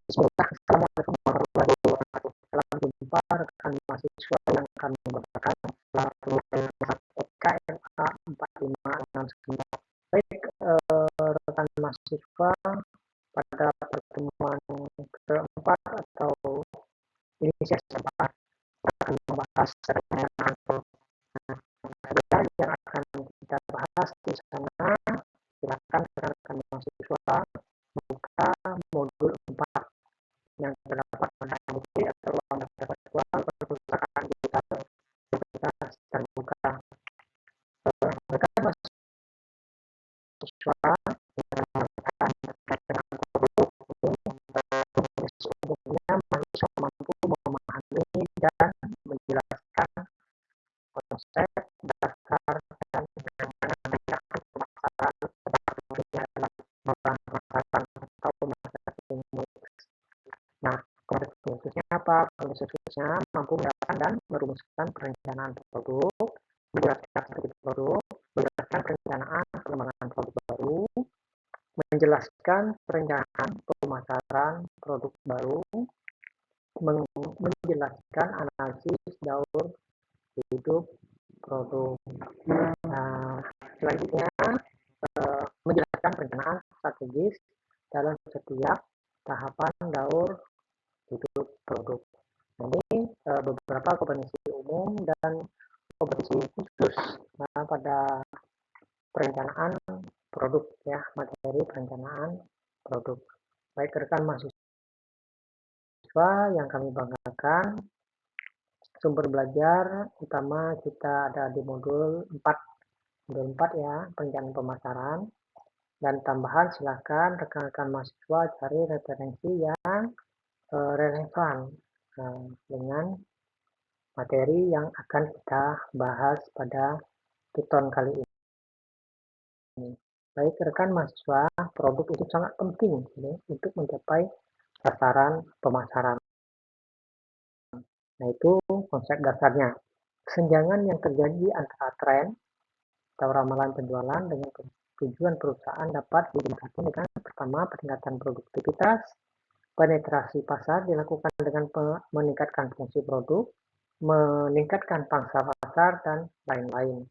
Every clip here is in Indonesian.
Assalamualaikum warahmatullahi wabarakatuh. Salam jumpa rekan mahasiswa yang akan memberikan KMA 4569. Baik, rekan mahasiswa, pada pertemuan keempat atau ini sesi keempat akan membahas terkait yang akan kita bahas di sana. Silakan rekan mahasiswa buka modul 4 yang terdapat pada MUT atau ruang data virtual perpustakaan digital Universitas Terbuka. Rekan mahasiswa umumnya mahasiswa mampu memahami dan menjelaskan konsep dasar dan pemasaran atau marketing mix. Nah, konsep khususnya apa? Konsep khususnya mampu menjelaskan dan merumuskan perencanaan produk, menjelaskan strategi produk, menjelaskan perencanaan pengembangan produk baru, menjelaskan perencanaan pemasaran produk baru, menjelaskan analisis daur hidup produk. Nah, selanjutnya menjelaskan perencanaan strategis dalam setiap tahapan daur hidup produk. Ini beberapa kompetensi umum dan kompetensi khusus pada perencanaan produk ya, materi perencanaan produk. Baik rekan mahasiswa yang kami banggakan, sumber belajar utama kita ada di modul 4 ya, perencanaan pemasaran, dan tambahan silakan rekan-rekan mahasiswa cari referensi yang relevan dengan materi yang akan kita bahas pada tuton kali ini. Baik rekan mahasiswa, produk itu sangat penting untuk mencapai sasaran pemasaran. Nah, itu konsep dasarnya. Kesenjangan yang terjadi antara tren atau ramalan penjualan dengan tujuan perusahaan dapat dijelaskan dengan pertama peningkatan produktivitas, penetrasi pasar dilakukan dengan meningkatkan fungsi produk, meningkatkan pangsa pasar, dan lain-lain.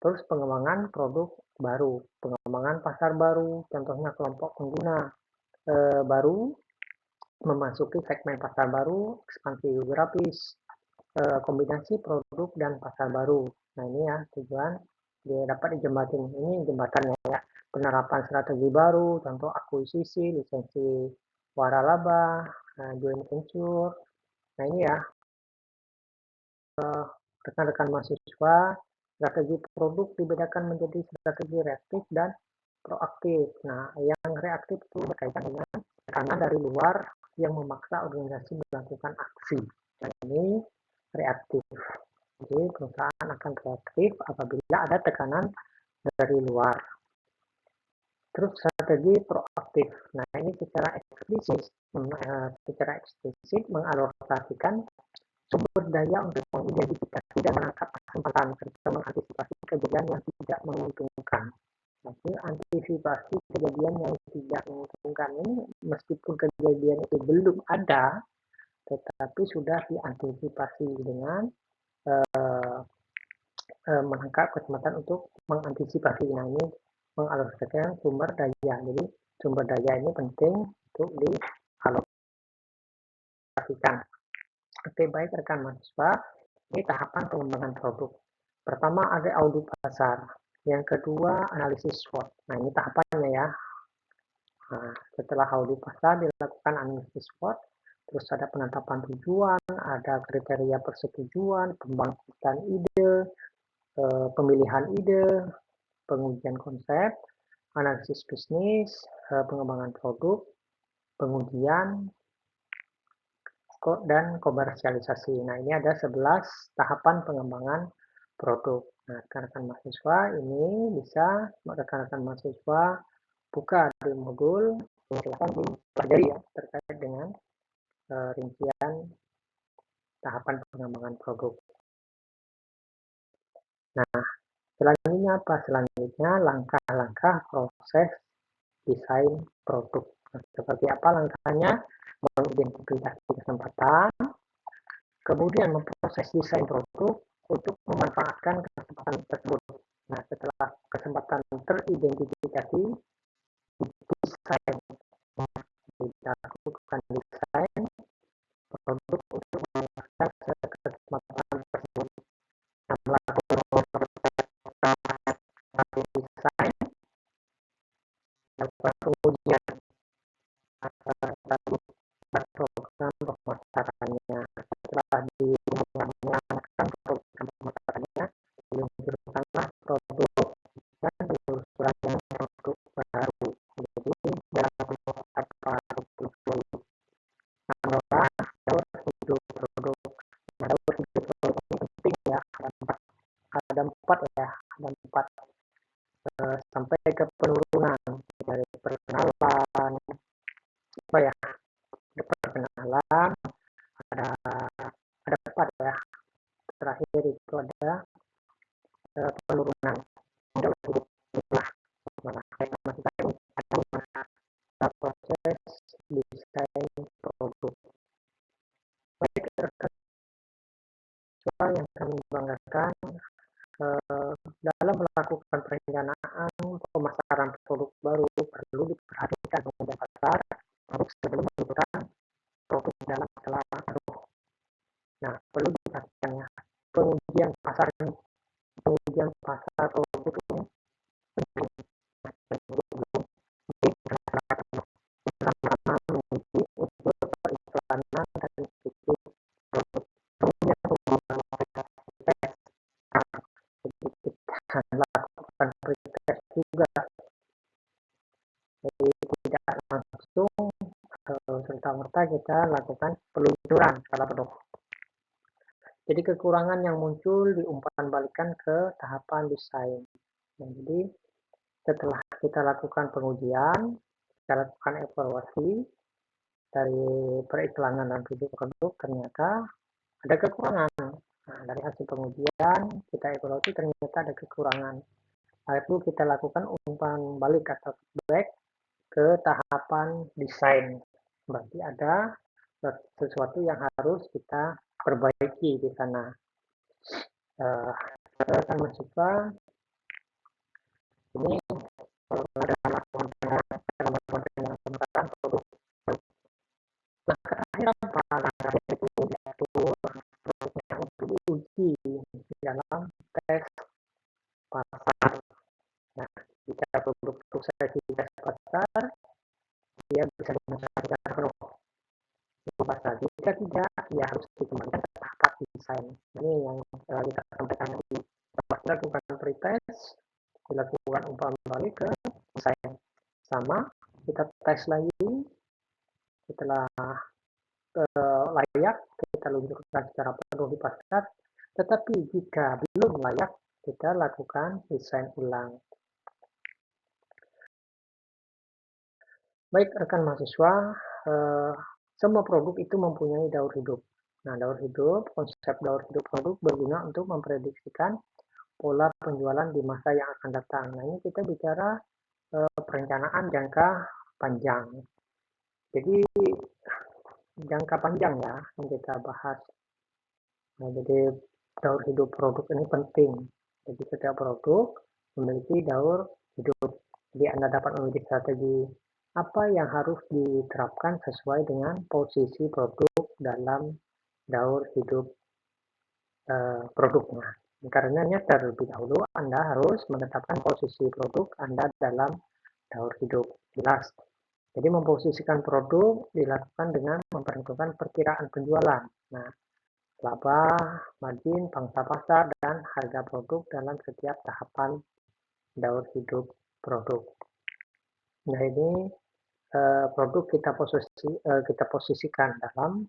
Terus pengembangan produk baru, pengembangan pasar baru, contohnya kelompok pengguna baru, memasuki segmen pasar baru, ekspansi geografis, kombinasi produk dan pasar baru. Nah ini ya tujuan dia dapat dijembatin. Ini jembatannya ya. Penerapan strategi baru, contoh akuisisi, lisensi waralaba, joint venture. Nah ini ya rekan-rekan mahasiswa, strategi produk dibedakan menjadi strategi reaktif dan proaktif. Nah yang reaktif itu berkaitan dengan tekanan dari luar yang memaksa organisasi melakukan aksi. Nah ini reaktif. Jadi perusahaan akan reaktif apabila ada tekanan dari luar. Terus strategi proaktif. Nah ini secara eksplisit mengalokasikan sumber daya untuk mengidentifikasi dan menangkap kesempatan serta mengantisipasi kejadian yang tidak menguntungkan. Jadi antisipasi kejadian yang tidak menguntungkan ini meskipun kejadian itu belum ada, tetapi sudah diantisipasi dengan menangkap kesempatan untuk mengantisipasi. Nah ini mengalokasikan sumber daya. Jadi sumber daya ini penting untuk dialokasikan. Oke, baik rekan mahasiswa, ini tahapan pengembangan produk. Pertama ada audit pasar, yang kedua analisis SWOT. Nah ini tahapannya ya. Nah, setelah audit pasar dilakukan analisis SWOT, terus ada penetapan tujuan, ada kriteria persetujuan, pembangkitan ide, pemilihan ide, pengujian konsep, analisis bisnis, pengembangan produk, pengujian, dan komersialisasi. Nah, ini ada 11 tahapan pengembangan produk. Nah, rekan-rekan mahasiswa ini bisa rekan-rekan mahasiswa buka di modul, silakan dipelajari ya terkait dengan rincian tahapan pengembangan produk. Nah, selanjutnya apa? Selanjutnya langkah-langkah proses desain produk. Seperti apa langkahnya? Mengidentifikasi kesempatan, kemudian memproses desain produk untuk memanfaatkan kesempatan tersebut. Nah, setelah kesempatan teridentifikasi, desain, kita lakukan desain produk untuk memanfaatkan kesempatan tersebut. Nah, melakukan desain, melakukan pengujian program pemasarannya. Setelah dilakukan program pemasarannya, diluncurkanlah produk dan penelusuran produk baru. Jadi dalam beberapa produk adalah daur hidup produk. Nah, daur hidup produk ini penting ya. Ada empat sampai ke penurunan dari perkenalan, apa ya? Perkenalan, ada ada empat ya. Terakhir itu ada penurunan. Daur hidup itulah ada proses desain produk. Baik, soal yang kami banggakan dalam melakukan perencanaan pemasaran produk baru perlu diperhatikan kemudian pasar produk sebelum menentukan produk dalam skala baru. Nah, perlu diperhatikannya pengujian pasar produk ini penting. Menguji unsur periklanan dan fisik produk. Kemudian tes. Jadi kita lakukan pretest juga. Jadi tidak langsung serta-merta kita lakukan peluncuran skala produk. Jadi kekurangan yang muncul diumpan balikan ke tahapan desain. Nah, jadi setelah kita lakukan pengujian, kita lakukan evaluasi dari periklanan dan fisik produk, ternyata ada kekurangan. Nah, dari hasil pengujian kita evaluasi ternyata ada kekurangan. Lalu kita lakukan umpan balik atau feedback ke tahapan desain. Berarti ada sesuatu yang harus kita perbaiki di sana. Rekan mahasiswa, ini adalah konten yang tentang produk. Langkah terakhir apa? Langkah terakhir itu yaitu produknya untuk diuji di dalam tes pasar. Nah, jika produk sukses di tes pasar, dia bisa dimasukkan ke pasar. Jika tidak, ya harus dikembalikan ke tahap desain. Ini yang kita sampaikan tadi. Lakukan pretest, dilakukan umpan balik ke desain. Sama, kita tes lagi. Setelah layak, kita luncurkan secara penuh di pasar. Tetapi jika belum layak, kita lakukan desain ulang. Baik rekan mahasiswa, semua produk itu mempunyai daur hidup. Nah, konsep daur hidup produk berguna untuk memprediksikan pola penjualan di masa yang akan datang. Nah, ini kita bicara perencanaan jangka panjang. Jadi jangka panjang ya yang kita bahas. Nah, jadi daur hidup produk ini penting. Jadi setiap produk memiliki daur hidup. Jadi Anda dapat memiliki strategi apa yang harus diterapkan sesuai dengan posisi produk dalam daur hidup produknya. Karenanya terlebih dahulu Anda harus menetapkan posisi produk Anda dalam daur hidup. Jelas. Jadi memposisikan produk dilakukan dengan memperhitungkan perkiraan penjualan. Nah, laba, margin, pangsa pasar, dan harga produk dalam setiap tahapan daur hidup produk. Nah, ini produk kita posisikan dalam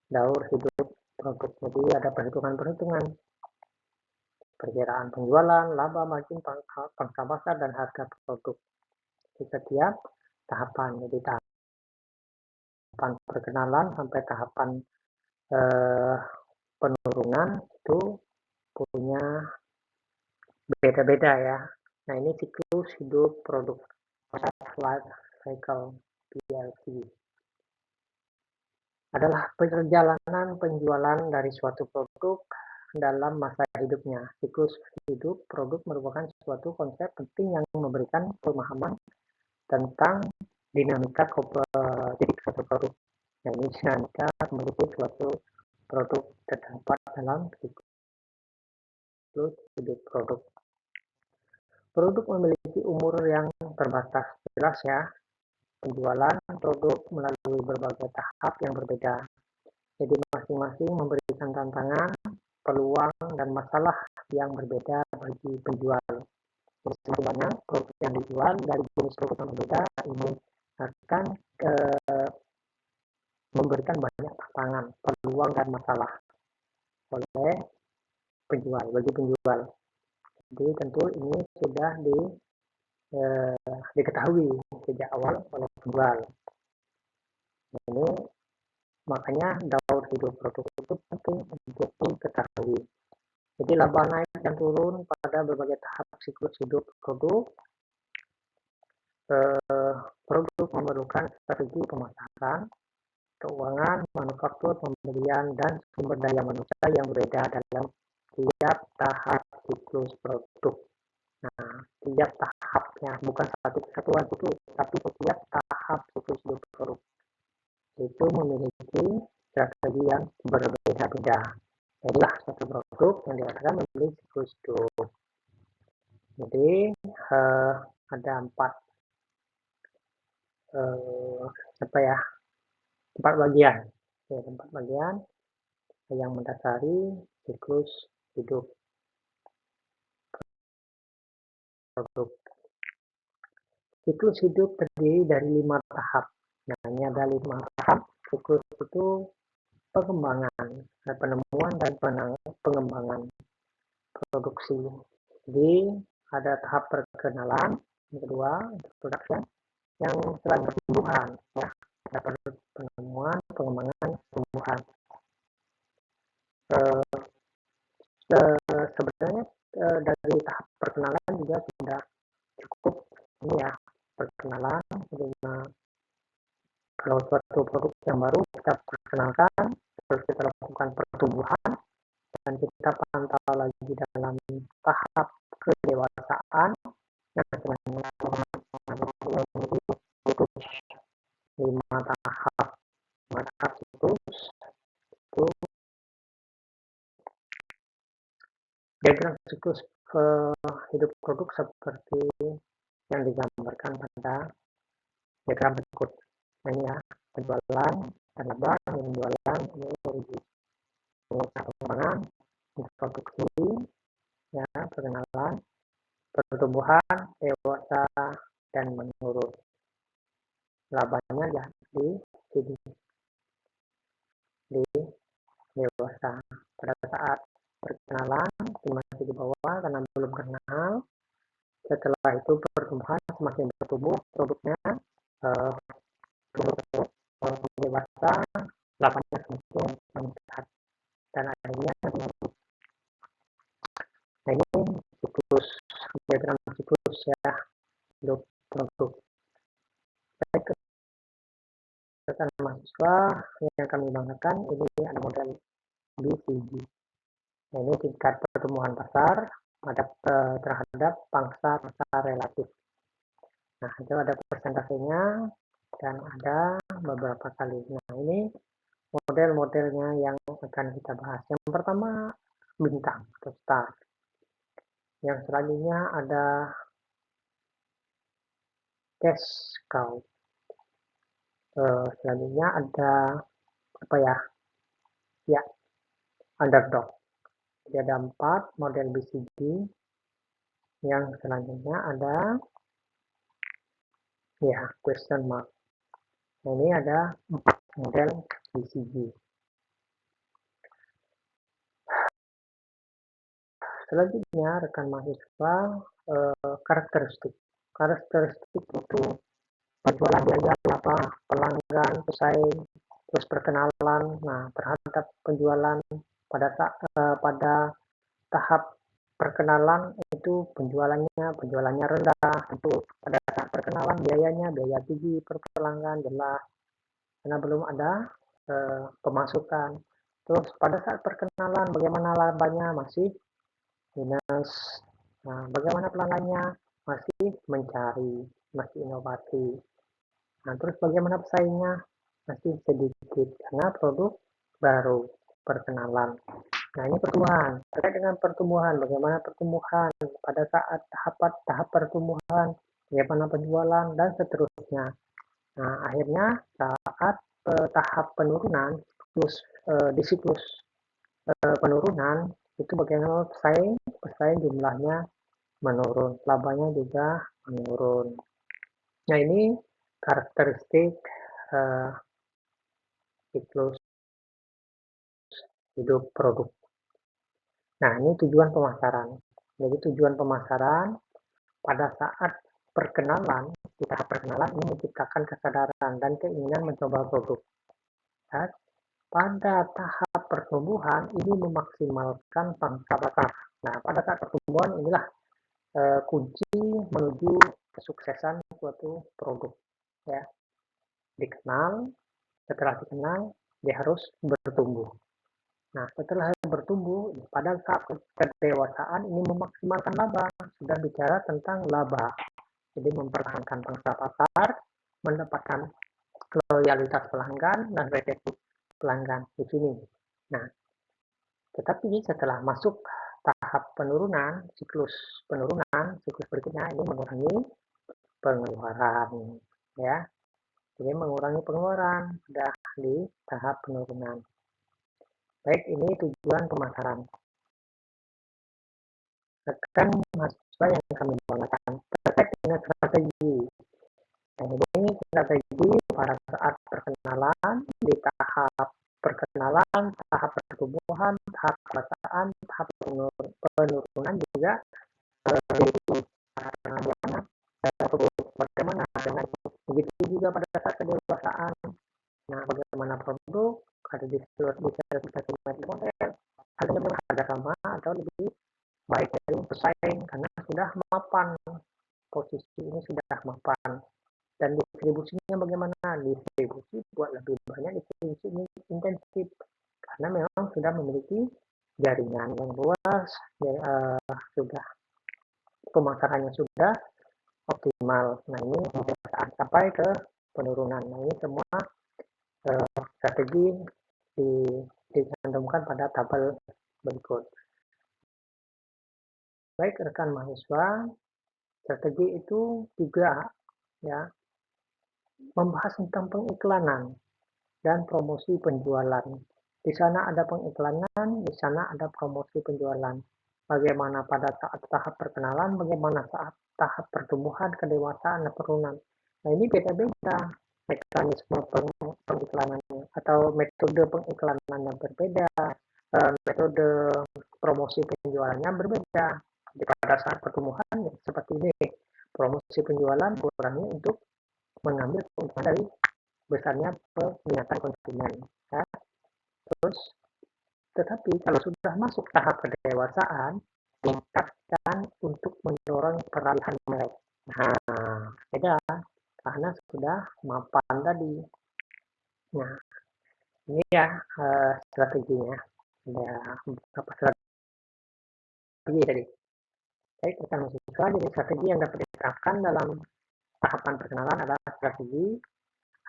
daur hidup produk. Jadi ada perhitungan-perhitungan perkiraan penjualan, laba, margin, pangsa pasar, dan harga produk di setiap tahapan. Jadi tahapan perkenalan sampai tahapan penurunan itu punya beda-beda ya. Nah, ini siklus hidup produk, life cycle. PLC adalah perjalanan penjualan dari suatu produk dalam masa hidupnya. Siklus hidup produk merupakan suatu konsep penting yang memberikan pemahaman tentang dinamika kompetitif suatu produk. Nah, ini dinamika memiliki suatu produk terdapat dalam siklus hidup produk. Produk memiliki umur yang terbatas, jelas ya. Penjualan produk melalui berbagai tahap yang berbeda. Jadi masing-masing memberikan tantangan, peluang, dan masalah yang berbeda bagi penjual. Semakin banyak produk yang dijual dari jenis produk yang berbeda, ini akan memberikan banyak tantangan, peluang, dan masalah oleh bagi penjual. Jadi tentu ini sudah diketahui sejak awal oleh penjual. Ini makanya daur hidup produk itu penting untuk diketahui. Jadi laba naik dan turun pada berbagai tahap siklus hidup produk. Produk memerlukan strategi pemasaran, keuangan, manufaktur, pembelian, dan sumber daya manusia yang berbeda dalam tiap tahap siklus produk. Nah, tiap tahapnya, bukan satu kesatuan itu, tapi setiap tahap siklus hidup produk itu memiliki strategi yang berbeda-beda. Inilah suatu produk yang dikatakan memiliki siklus hidup. Jadi ada empat bagian. Ya, empat bagian yang mendasari siklus hidup produk. Siklus hidup terdiri dari 5 tahap. Nah, ini ada 5 tahap. Siklus itu pengembangan, penemuan dan pengembangan produksi. Jadi ada tahap perkenalan, yang kedua production, yang selanjutnya pertumbuhan, ya, ada penemuan, pengembangan, pertumbuhan. Sebenarnya dari tahap perkenalan juga sudah cukup ini ya, perkenalan. Kalau suatu produk yang baru kita perkenalkan, terus kita lakukan pertumbuhan, dan kita pantau lagi dalam tahap kedewasaan, yang selanjutnya itu 5 tahap siklus. Itu diagram siklus hidup produk seperti yang digambarkan pada diagram berikut. Nah, ini ya, penjualan dan laba, penjualan, pengembangan, produksi, ya, perkenalan, pertumbuhan, dewasa, dan menurun. Labanya ya di dewasa. Pada saat perkenalan masih di bawah karena belum kenal. Setelah itu pertumbuhan, semakin bertumbuh produknya, dewasa, labanya semakin meningkat, dan akhirnya nah ini siklus, diagram siklus ya hidup produk. Rekan mahasiswa yang kami banggakan, ini ada model BCG. Nah, ini tingkat pertumbuhan pasar terhadap pangsa pasar relatif. Nah, itu ada persentasenya dan ada beberapa kali. Nah, ini model-modelnya yang akan kita bahas. Yang pertama bintang atau star. Yang selanjutnya ada cash cow. Selanjutnya ada underdog. Jadi ada 4 model BCG. Yang selanjutnya ada question mark. Nah, ini ada 4 model BCG. Selanjutnya rekan mahasiswa, karakteristik itu penjualan, biaya, laba, pelanggan, pesaing, terus perkenalan. Nah, terhadap penjualan pada tahap perkenalan itu penjualannya rendah, untuk pada saat perkenalan biaya tinggi per pelanggan jelas karena belum ada pemasukan. Terus pada saat perkenalan bagaimana labanya masih minus. Nah, bagaimana pelanggannya masih mencari, masih inovasi. Nah, terus bagaimana pesaingnya masih sedikit karena produk baru perkenalan. Nah, ini pertumbuhan. Terkait dengan pertumbuhan, bagaimana pertumbuhan pada saat tahap pertumbuhan, bagaimana penjualan, dan seterusnya. Nah, akhirnya saat tahap penurunan, di siklus penurunan, itu bagaimana pesaing jumlahnya menurun, labanya juga menurun. Nah, ini karakteristik siklus hidup produk. Nah, ini tujuan pemasaran. Jadi tujuan pemasaran pada saat perkenalan, di tahap perkenalan ini menciptakan kesadaran dan keinginan mencoba produk. Dan pada tahap pertumbuhan ini memaksimalkan pangsa pasar. Nah, pada saat pertumbuhan inilah kunci menuju kesuksesan suatu produk. Ya, dikenal, setelah dikenal, dia harus bertumbuh. Nah, setelah bertumbuh, pada saat kedewasaan ini memaksimalkan laba. Sudah bicara tentang laba. Jadi mempertahankan pangsa pasar, mendapatkan loyalitas pelanggan, dan retensi pelanggan di sini. Nah, tetapi setelah masuk tahap penurunan, siklus berikutnya ini mengurangi pengeluaran. Ya, jadi mengurangi pengeluaran sudah di tahap penurunan. Baik, ini tujuan pemasaran. Rekan mahasiswa yang kami banggakan terkait dengan strategi. Nah, ini strategi pada saat perkenalan, di tahap perkenalan, tahap pertumbuhan, tahap perasaan, tahap penurunan juga bagaimana dengan begitu juga pada saat kedewasaan. Nah, bagaimana produk ada di sertifikasi model, harga sama atau lebih baik dari pesaing karena sudah mapan, posisi ini sudah mapan. Dan distribusinya bagaimana? Distribusi buat lebih banyak, distribusi intensif karena memang sudah memiliki jaringan yang luas, sudah pemasarannya sudah optimal. Nah, ini saat sampai ke penurunan. Nah, ini semua strategi dicantumkan pada tabel berikut. Baik rekan mahasiswa, strategi itu juga ya membahas tentang pengiklanan dan promosi penjualan. Di sana ada pengiklanan, di sana ada promosi penjualan. Bagaimana pada saat tahap perkenalan, bagaimana saat tahap pertumbuhan, kedewasaan, dan penurunan. Nah, ini beda-beda mekanisme pengiklanannya atau metode pengiklanannya berbeda, metode promosi penjualannya berbeda. Jadi pada saat pertumbuhan seperti ini, promosi penjualan kurangi untuk mengambil keuntungan dari besarnya peminatan konsumen. Ya. Terus, tetapi kalau sudah masuk tahap kedewasaan, tingkatkan untuk mendorong peralihan merek. Nah, beda karena sudah mapan tadi. Nah, ini ya strateginya. Ada beberapa strategi tadi. Baik, rekan mahasiswa, jadi strategi yang dapat diterapkan dalam tahapan perkenalan adalah strategi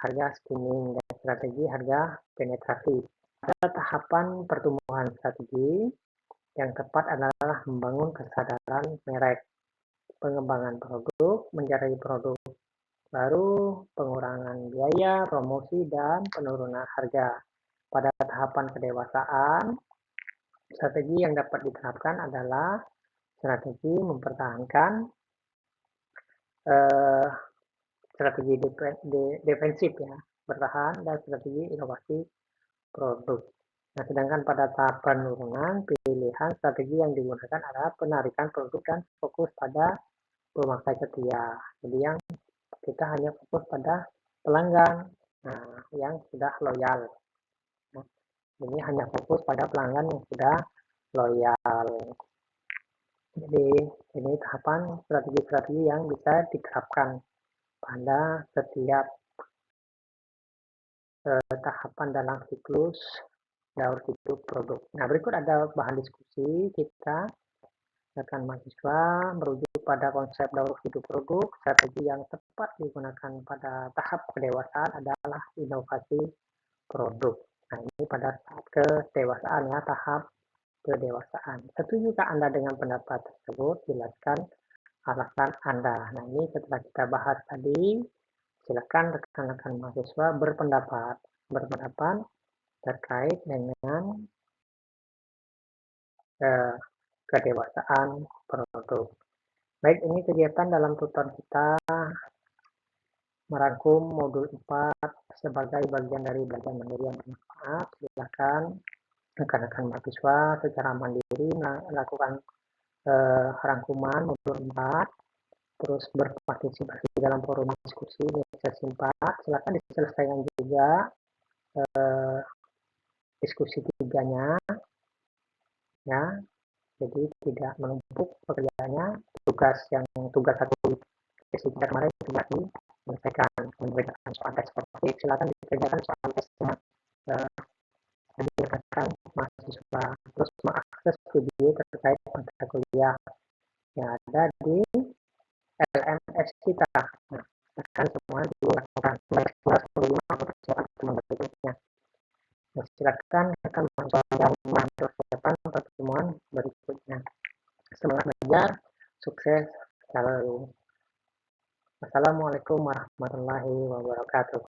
harga skimming dan strategi harga penetrasi. Pada tahapan pertumbuhan strategi, yang tepat adalah membangun kesadaran merek, pengembangan produk, mencari produk baru, pengurangan biaya, promosi, dan penurunan harga. Pada tahapan kedewasaan, strategi yang dapat diterapkan adalah strategi mempertahankan strategi defensif ya, bertahan, dan strategi inovasi produk. Nah, sedangkan pada tahap penurunan, pilihan strategi yang digunakan adalah penarikan produk dan fokus pada pemakai setia. Jadi yang kita hanya fokus pada pelanggan yang sudah loyal. Nah, ini hanya fokus pada pelanggan yang sudah loyal. Jadi ini tahapan strategi-strategi yang bisa diterapkan pada setiap tahapan dalam siklus daur hidup produk. Nah, berikut ada bahan diskusi kita akan mahasiswa merujuk pada konsep daur hidup produk. Strategi yang tepat digunakan pada tahap kedewasaan adalah inovasi produk. Nah, ini pada saat kedewasaan ya, tahap kedewasaan. Setujukah Anda dengan pendapat tersebut? Jelaskan alasan Anda. Nah, ini setelah kita bahas tadi, silakan rekan-rekan mahasiswa berpendapat terkait dengan kedewasaan produk. Baik, ini kegiatan dalam tutor kita merangkum modul 4 sebagai bagian dari belajar mandiri yang bermanfaat. Silakan rekan-rekan mahasiswa secara mandiri melakukan rangkuman modul 4, terus berpartisipasi dalam forum diskusi di sesi 4. Silakan diselesaikan juga diskusi 3-nya ya. Jadi tidak menumpuk pekerjaannya. Tugas satu sesi kemarin tidak mengerjakan soal tes sportif. Silakan dikerjakan soal tesnya dikerjakan mahasiswa, terus mengakses video terkait mata kuliah yang ada di LMS kita. Nah, akan semua dilakukan berikutnya. Nah, silakan akan mempersiapkan pertemuan berikutnya. Semangat belajar, sukses selalu. Assalamualaikum warahmatullahi wabarakatuh.